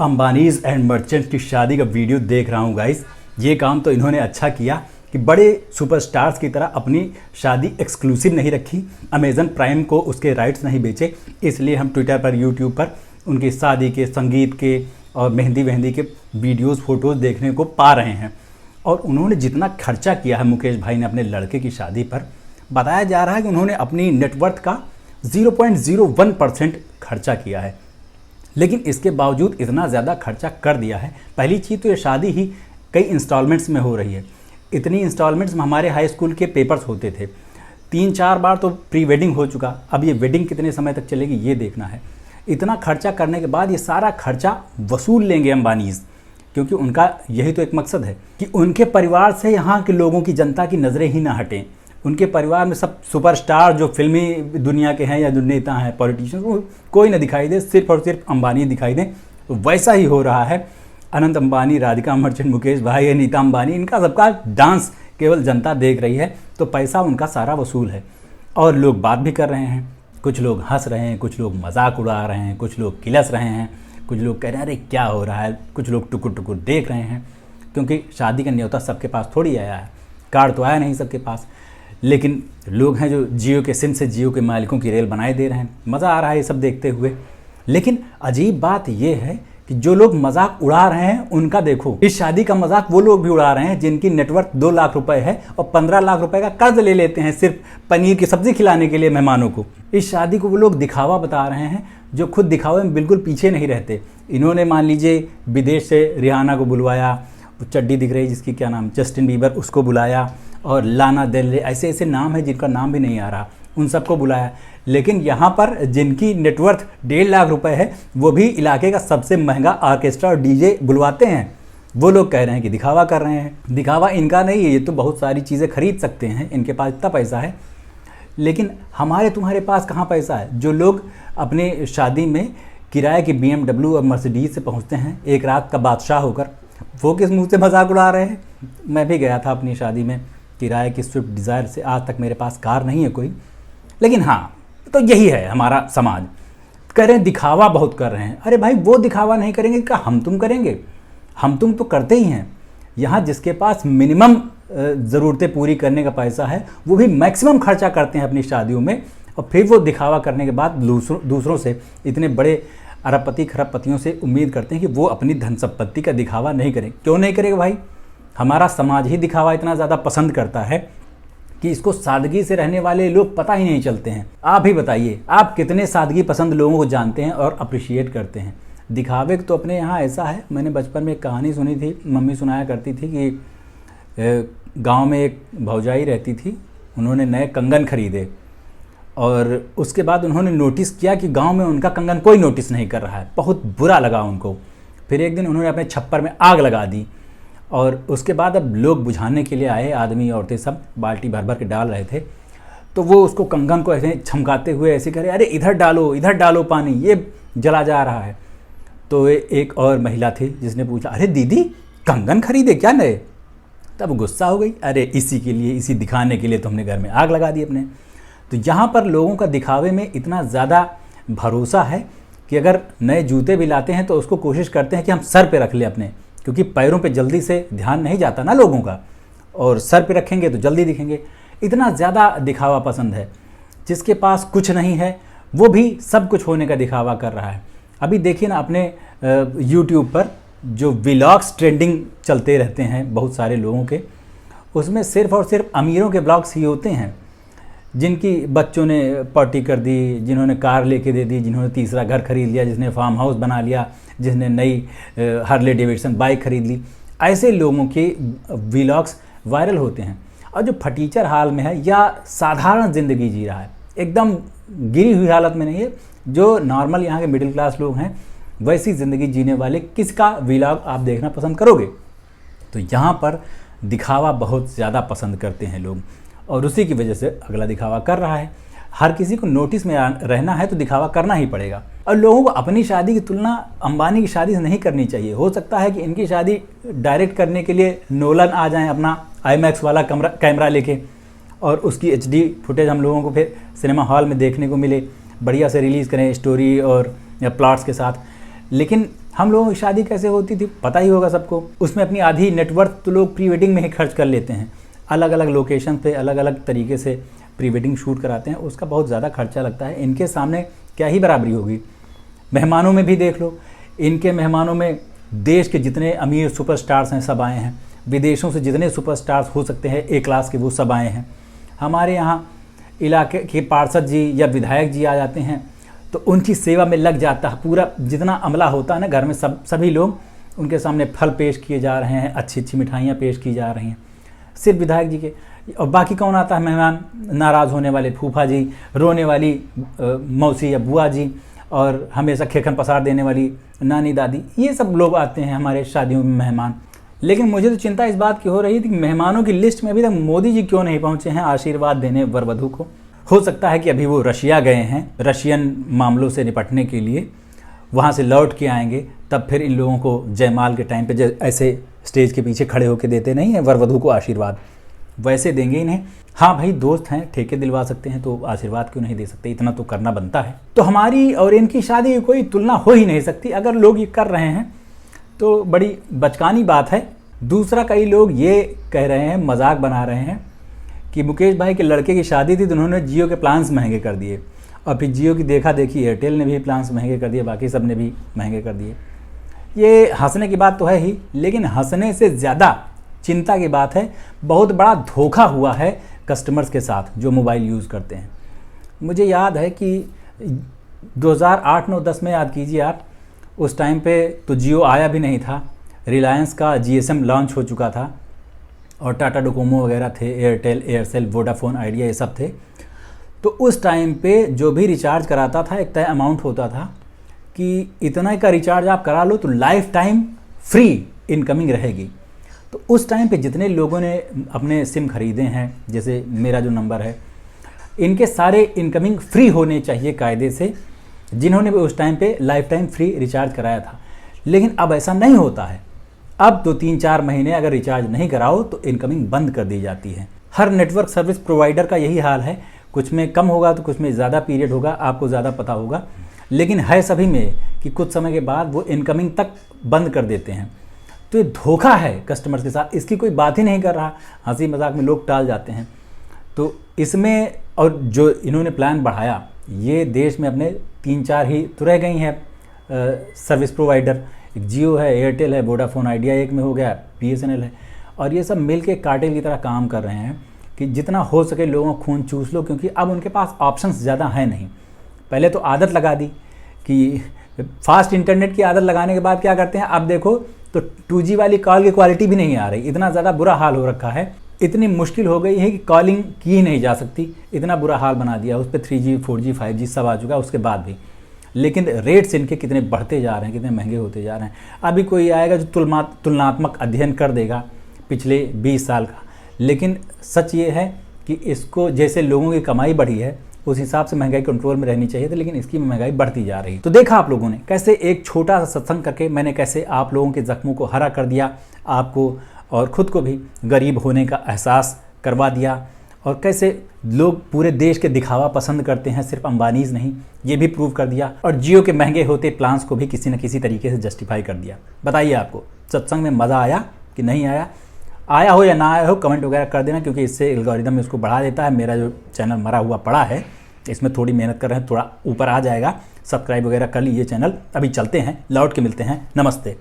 Ambanis and merchants की शादी का वीडियो देख रहा हूँ गाइस। ये काम तो इन्होंने अच्छा किया कि बड़े सुपरस्टार्स की तरह अपनी शादी एक्सक्लूसिव नहीं रखी, अमेज़न प्राइम को उसके राइट्स नहीं बेचे। इसलिए हम ट्विटर पर, यूट्यूब पर उनकी शादी के, संगीत के और मेहंदी वहंदी के वीडियोस, फोटोज़ देखने को पा रहे हैं। और उन्होंने जितना खर्चा किया है मुकेश भाई ने अपने लड़के की शादी पर, बताया जा रहा है कि उन्होंने अपनी नेटवर्थ का 0.01% खर्चा किया है। लेकिन इसके बावजूद इतना ज़्यादा खर्चा कर दिया है। पहली चीज़ तो ये शादी ही कई इंस्टॉलमेंट्स में हो रही है। इतनी इंस्टॉलमेंट्स में हमारे हाई स्कूल के पेपर्स होते थे। 3-4 बार तो प्री वेडिंग हो चुका, अब ये वेडिंग कितने समय तक चलेगी ये देखना है। इतना खर्चा करने के बाद ये सारा खर्चा वसूल लेंगे अंबानीज़, क्योंकि उनका यही तो एक मकसद है कि उनके परिवार से यहाँ के लोगों की, जनता की नज़रें ही ना हटें। उनके परिवार में सब सुपरस्टार जो फिल्मी दुनिया के हैं या जो नेता हैं, पॉलिटिशियंस, वो कोई ना दिखाई दे, सिर्फ और सिर्फ अंबानी दिखाई दें। तो वैसा ही हो रहा है। अनंत अंबानी, राधिका मर्चेंट, मुकेश भाई, नीता अंबानी, इनका सबका डांस केवल जनता देख रही है। तो पैसा उनका सारा वसूल है और लोग बात भी कर रहे हैं। कुछ लोग हंस रहे हैं, कुछ लोग मजाक उड़ा रहे हैं, कुछ लोग किलस रहे हैं, कुछ लोग कह रहे हैं अरे क्या हो रहा है, कुछ लोग टुकुर टुकुर देख रहे हैं। क्योंकि शादी का न्योता सबके पास थोड़ी आया है, कार्ड तो आया नहीं सबके पास। लेकिन लोग हैं जो जियो के सिम से जियो के मालिकों की रेल बनाए दे रहे हैं। मज़ा आ रहा है ये सब देखते हुए। लेकिन अजीब बात ये है कि जो लोग मजाक उड़ा रहे हैं उनका देखो, इस शादी का मजाक वो लोग भी उड़ा रहे हैं जिनकी नेटवर्थ 2 लाख रुपए है और 15 लाख रुपए का कर्ज ले लेते हैं सिर्फ पनीर की सब्जी खिलाने के लिए मेहमानों को। इस शादी को वो लोग दिखावा बता रहे हैं, जो खुद दिखावे में बिल्कुल पीछे नहीं रहते। इन्होंने मान लीजिए विदेश से रिहाना को बुलवाया, चड्डी दिख रही जिसकी, क्या नाम, जस्टिन बीबर, उसको बुलाया, और लाना देल, ऐसे ऐसे नाम है जिनका नाम भी नहीं आ रहा, उन सबको बुलाया। लेकिन यहाँ पर जिनकी नेटवर्थ 1.5 लाख रुपए है, वो भी इलाके का सबसे महंगा ऑर्केस्ट्रा और डीजे बुलवाते हैं। वो लोग कह रहे हैं कि दिखावा कर रहे हैं। दिखावा इनका नहीं है, ये तो बहुत सारी चीज़ें खरीद सकते हैं, इनके पास इतना पैसा है। लेकिन हमारे तुम्हारे पास कहाँ पैसा है? जो लोग अपने शादी में किराए की BMW और मर्सिडीज से पहुँचते हैं एक रात का बादशाह होकर, वो किस मुँह से मजाक उड़ा रहे हैं? मैं भी गया था अपनी शादी में किराए की स्विफ्ट डिज़ायर से। आज तक मेरे पास कार नहीं है कोई, लेकिन हाँ, तो यही है हमारा समाज। कह रहे हैं दिखावा बहुत कर रहे हैं। अरे भाई, वो दिखावा नहीं करेंगे क्या हम तुम करेंगे? हम तुम तो करते ही हैं। यहाँ जिसके पास मिनिमम ज़रूरतें पूरी करने का पैसा है, वो भी मैक्सिमम खर्चा करते हैं अपनी शादियों में, और फिर वो दिखावा करने के बाद दूसरों से, इतने बड़े अरबपति खरबपतियों से उम्मीद करते हैं कि वो अपनी धन संपत्ति का दिखावा नहीं करें। क्यों नहीं करेगा भाई? हमारा समाज ही दिखावा इतना ज़्यादा पसंद करता है कि इसको सादगी से रहने वाले लोग पता ही नहीं चलते हैं। आप ही बताइए, आप कितने सादगी पसंद लोगों को जानते हैं और अप्रिशिएट करते हैं? दिखावे तो अपने यहाँ ऐसा है। मैंने बचपन में एक कहानी सुनी थी, मम्मी सुनाया करती थी कि गांव में एक भौजाई रहती थी, उन्होंने नए कंगन खरीदे और उसके बाद उन्होंने नोटिस किया कि गाँव में उनका कंगन कोई नोटिस नहीं कर रहा है। बहुत बुरा लगा उनको। फिर एक दिन उन्होंने अपने छप्पर में आग लगा दी और उसके बाद अब लोग बुझाने के लिए आए, आदमी औरतें सब बाल्टी भर भर के डाल रहे थे। तो वो उसको कंगन को ऐसे छमकाते हुए ऐसे कह रहे, अरे इधर डालो पानी, ये जला जा रहा है। तो एक और महिला थी जिसने पूछा, अरे दीदी कंगन खरीदे क्या नए? तब गुस्सा हो गई, अरे इसी के लिए, इसी दिखाने के लिए तो हमने घर में आग लगा दी अपने। तो यहाँ पर लोगों का दिखावे में इतना ज़्यादा भरोसा है कि अगर नए जूते भी लाते हैं तो उसको कोशिश करते हैं कि हम सर पे रख लें अपने, क्योंकि पैरों पे जल्दी से ध्यान नहीं जाता ना लोगों का, और सर पे रखेंगे तो जल्दी दिखेंगे। इतना ज़्यादा दिखावा पसंद है। जिसके पास कुछ नहीं है वो भी सब कुछ होने का दिखावा कर रहा है। अभी देखिए ना, अपने यूट्यूब पर जो व्लॉग्स ट्रेंडिंग चलते रहते हैं बहुत सारे लोगों के, उसमें सिर्फ और सिर्फ अमीरों के ब्लॉग्स ही होते हैं, जिनकी बच्चों ने पार्टी कर दी, जिन्होंने कार लेके दे दी, जिन्होंने तीसरा घर खरीद लिया, जिसने फार्म हाउस बना लिया, जिसने नई हार्ले डेविडसन बाइक खरीद ली। ऐसे लोगों के व्लॉग्स वायरल होते हैं। और जो फटीचर हाल में है या साधारण ज़िंदगी जी रहा है, एकदम गिरी हुई हालत में नहीं है, जो नॉर्मल यहाँ के मिडिल क्लास लोग हैं, वैसी ज़िंदगी जीने वाले किसका व्लॉग आप देखना पसंद करोगे? तो यहाँ पर दिखावा बहुत ज़्यादा पसंद करते हैं लोग, और उसी की वजह से अगला दिखावा कर रहा है। हर किसी को नोटिस में रहना है तो दिखावा करना ही पड़ेगा। और लोगों को अपनी शादी की तुलना अंबानी की शादी से नहीं करनी चाहिए। हो सकता है कि इनकी शादी डायरेक्ट करने के लिए नोलन आ जाएं अपना IMAX वाला कैमरा लेके, और उसकी HD फुटेज हम लोगों को फिर सिनेमा हॉल में देखने को मिले, बढ़िया से रिलीज़ करें स्टोरी और या प्लॉट्स के साथ। लेकिन हम लोगों की शादी कैसे होती थी पता ही होगा सबको। उसमें अपनी आधी नेटवर्थ तो लोग प्री वेडिंग में ही खर्च कर लेते हैं, अलग अलग लोकेशन पे अलग अलग तरीके से प्री वेडिंग शूट कराते हैं, उसका बहुत ज़्यादा खर्चा लगता है। इनके सामने क्या ही बराबरी होगी। मेहमानों में भी देख लो, इनके मेहमानों में देश के जितने अमीर सुपरस्टार्स हैं सब आए हैं, विदेशों से जितने सुपरस्टार्स हो सकते हैं ए क्लास के वो सब आए हैं। हमारे यहाँ इलाके के पार्षद जी या विधायक जी आ जाते हैं तो उनकी सेवा में लग जाता है पूरा, जितना अमला होता है ना घर में, सभी लोग उनके सामने फल पेश किए जा रहे हैं, अच्छी अच्छी मिठाइयाँ पेश की जा रही हैं सिर्फ विधायक जी के। और बाकी कौन आता है मेहमान? नाराज़ होने वाले फूफा जी, रोने वाली मौसी या बुआ जी, और हमेशा खेखन पसार देने वाली नानी दादी, ये सब लोग आते हैं हमारे शादियों में मेहमान। लेकिन मुझे तो चिंता इस बात की हो रही थी कि मेहमानों की लिस्ट में अभी तक मोदी जी क्यों नहीं पहुंचे हैं आशीर्वाद देने वर वधू को। हो सकता है कि अभी वो रशिया गए हैं रशियन मामलों से निपटने के लिए, वहाँ से लौट के आएंगे तब फिर इन लोगों को जयमाल के टाइम पे ऐसे स्टेज के पीछे खड़े होकर देते नहीं हैं वर वधू को आशीर्वाद, वैसे देंगे इन्हें। हाँ भाई दोस्त हैं, ठेके दिलवा सकते हैं तो आशीर्वाद क्यों नहीं दे सकते, इतना तो करना बनता है। तो हमारी और इनकी शादी की कोई तुलना हो ही नहीं सकती। अगर लोग ये कर रहे हैं तो बड़ी बचकानी बात है। दूसरा, कई लोग ये कह रहे हैं, मजाक बना रहे हैं कि मुकेश भाई के लड़के की शादी थी तो उन्होंने जियो के प्लान्स महंगे कर दिए, और फिर जियो की देखा देखी एयरटेल ने भी प्लान्स महंगे कर दिए, बाकी सब ने भी महंगे कर दिए। ये हंसने की बात तो है ही, लेकिन हंसने से ज़्यादा चिंता की बात है, बहुत बड़ा धोखा हुआ है कस्टमर्स के साथ जो मोबाइल यूज़ करते हैं। मुझे याद है कि 2008-9-10 में याद कीजिए आप, उस टाइम पे तो जियो आया भी नहीं था, रिलायंस का GSM लॉन्च हो चुका था और टाटा डोकोमो वगैरह थे, एयरटेल, एयरसेल, वोडाफोन, आइडिया, ये सब थे। तो उस टाइम पे जो भी रिचार्ज कराता था एक तय अमाउंट होता था कि इतना का रिचार्ज आप करा लो तो लाइफ टाइम फ्री इनकमिंग रहेगी। तो उस टाइम पे जितने लोगों ने अपने सिम खरीदे हैं, जैसे मेरा जो नंबर है, इनके सारे इनकमिंग फ्री होने चाहिए कायदे से, जिन्होंने भी उस टाइम पे लाइफ टाइम फ्री रिचार्ज कराया था। लेकिन अब ऐसा नहीं होता है। अब तो 3-4 महीने अगर रिचार्ज नहीं कराओ तो इनकमिंग बंद कर दी जाती है। हर नेटवर्क सर्विस प्रोवाइडर का यही हाल है, कुछ में कम होगा तो कुछ में ज़्यादा पीरियड होगा, आपको ज़्यादा पता होगा, लेकिन है सभी में कि कुछ समय के बाद वो इनकमिंग तक बंद कर देते हैं। तो ये धोखा है कस्टमर्स के साथ, इसकी कोई बात ही नहीं कर रहा, हंसी मजाक में लोग टाल जाते हैं। तो इसमें और जो इन्होंने प्लान बढ़ाया, ये देश में अपने 3-4 ही तो रह गई हैं सर्विस प्रोवाइडर, एक जियो है, एयरटेल है, वोडाफोन, आइडिया एक में हो गया, BSNL है, और ये सब मिल के कार्टेल की तरह काम कर रहे हैं कि जितना हो सके लोगों का खून चूस लो, क्योंकि अब उनके पास ऑप्शंस ज़्यादा है नहीं। पहले तो आदत लगा दी कि फास्ट इंटरनेट की आदत लगाने के बाद क्या करते हैं, अब देखो तो 2G वाली कॉल की क्वालिटी भी नहीं आ रही, इतना ज़्यादा बुरा हाल हो रखा है, इतनी मुश्किल हो गई है कि कॉलिंग की ही नहीं जा सकती, इतना बुरा हाल बना दिया। उस पर 3G 4G 5G सब आ चुका है उसके बाद भी, लेकिन रेट्स इनके कितने बढ़ते जा रहे हैं, कितने महंगे होते जा रहे हैं। अभी कोई आएगा जो तुलनात्मक अध्ययन कर देगा पिछले 20 साल का, लेकिन सच ये है कि इसको जैसे लोगों की कमाई बढ़ी है उस हिसाब से महंगाई कंट्रोल में रहनी चाहिए थी, लेकिन इसकी महंगाई बढ़ती जा रही है। तो देखा आप लोगों ने कैसे एक छोटा सा सत्संग करके मैंने कैसे आप लोगों के जख्मों को हरा कर दिया, आपको और ख़ुद को भी गरीब होने का एहसास करवा दिया, और कैसे लोग पूरे देश के दिखावा पसंद करते हैं, सिर्फ अंबानीज नहीं, ये भी प्रूव कर दिया, और जियो के महंगे होते प्लान्स को भी किसी न किसी तरीके से जस्टिफाई कर दिया। बताइए आपको सत्संग में मज़ा आया कि नहीं आया? आया हो या ना आया हो कमेंट वगैरह कर देना, क्योंकि इससे एल्गोरिदम इसको बढ़ा देता है। मेरा जो चैनल मरा हुआ पड़ा है, इसमें थोड़ी मेहनत कर रहे हैं, थोड़ा ऊपर आ जाएगा। सब्सक्राइब वगैरह कर लीजिए चैनल। अभी चलते हैं, लौट के मिलते हैं, नमस्ते।